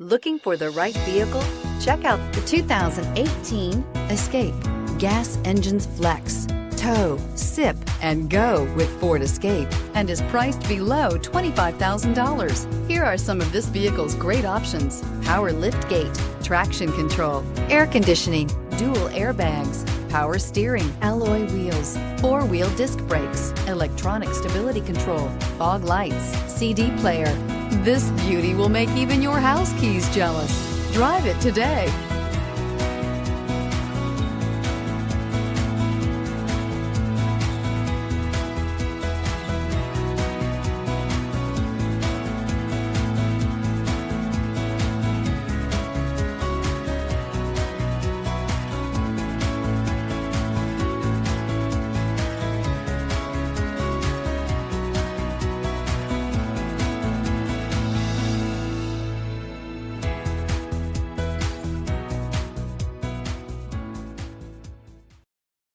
Looking for the right vehicle? Check out the 2018 Escape. Gas engines flex, tow, sip, and go with Ford Escape, and is priced below $25,000. Here are some of this vehicle's great options: power liftgate, traction control, air conditioning, dual airbags, power steering, alloy wheels, four-wheel disc brakes, electronic stability control, fog lights, CD player. This beauty will make even your house keys jealous. Drive it today.